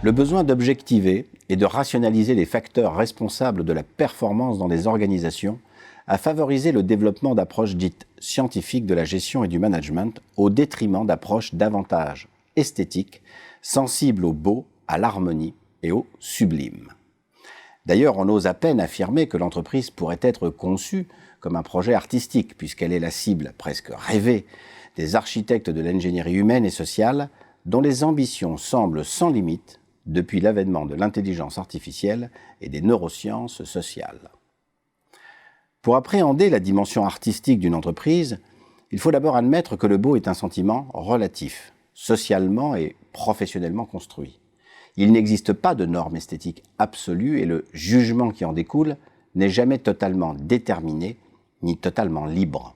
Le besoin d'objectiver et de rationaliser les facteurs responsables de la performance dans les organisations a favorisé le développement d'approches dites scientifiques de la gestion et du management au détriment d'approches davantage esthétiques, sensibles au beau, à l'harmonie et au sublime. D'ailleurs, on ose à peine affirmer que l'entreprise pourrait être conçue comme un projet artistique, puisqu'elle est la cible presque rêvée des architectes de l'ingénierie humaine et sociale, dont les ambitions semblent sans limite depuis l'avènement de l'intelligence artificielle et des neurosciences sociales. Pour appréhender la dimension artistique d'une entreprise, il faut d'abord admettre que le beau est un sentiment relatif, socialement et professionnellement construit. Il n'existe pas de norme esthétique absolue et le jugement qui en découle n'est jamais totalement déterminé ni totalement libre.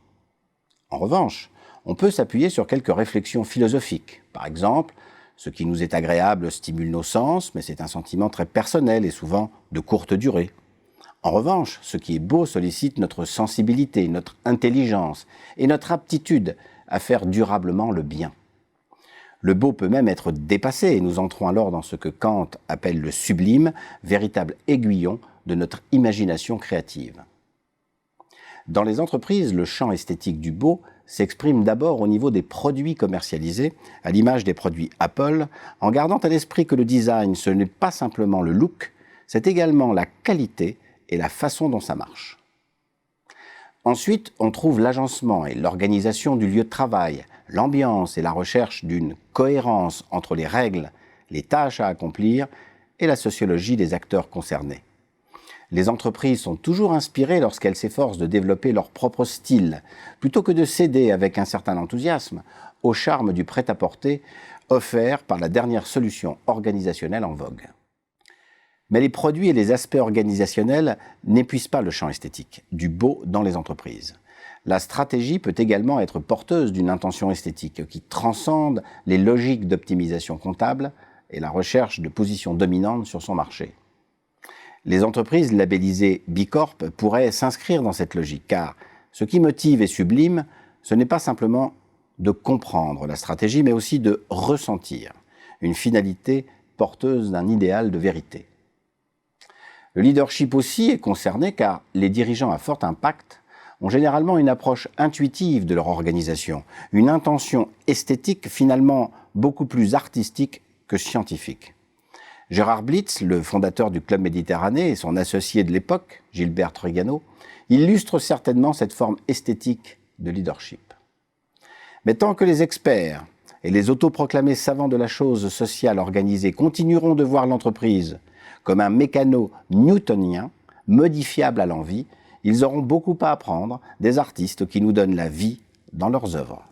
En revanche, on peut s'appuyer sur quelques réflexions philosophiques. Par exemple, ce qui nous est agréable stimule nos sens, mais c'est un sentiment très personnel et souvent de courte durée. En revanche, ce qui est beau sollicite notre sensibilité, notre intelligence et notre aptitude à faire durablement le bien. Le beau peut même être dépassé et nous entrons alors dans ce que Kant appelle le sublime, véritable aiguillon de notre imagination créative. Dans les entreprises, le champ esthétique du beau s'exprime d'abord au niveau des produits commercialisés, à l'image des produits Apple, en gardant à l'esprit que le design, ce n'est pas simplement le look, c'est également la qualité et la façon dont ça marche. Ensuite, on trouve l'agencement et l'organisation du lieu de travail, l'ambiance et la recherche d'une cohérence entre les règles, les tâches à accomplir et la sociologie des acteurs concernés. Les entreprises sont toujours inspirées lorsqu'elles s'efforcent de développer leur propre style, plutôt que de céder avec un certain enthousiasme au charme du prêt-à-porter offert par la dernière solution organisationnelle en vogue. Mais les produits et les aspects organisationnels n'épuisent pas le champ esthétique du beau dans les entreprises. La stratégie peut également être porteuse d'une intention esthétique qui transcende les logiques d'optimisation comptable et la recherche de positions dominantes sur son marché. Les entreprises labellisées Bicorp pourraient s'inscrire dans cette logique, car ce qui motive et sublime, ce n'est pas simplement de comprendre la stratégie, mais aussi de ressentir une finalité porteuse d'un idéal de vérité. Le leadership aussi est concerné car les dirigeants à fort impact ont généralement une approche intuitive de leur organisation, une intention esthétique finalement beaucoup plus artistique que scientifique. Gérard Blitz, le fondateur du Club Méditerranée et son associé de l'époque, Gilbert Trigano, illustrent certainement cette forme esthétique de leadership. Mais tant que les experts et les autoproclamés savants de la chose sociale organisée continueront de voir l'entreprise comme un mécano newtonien, modifiable à l'envi, ils auront beaucoup à apprendre des artistes qui nous donnent la vie dans leurs œuvres.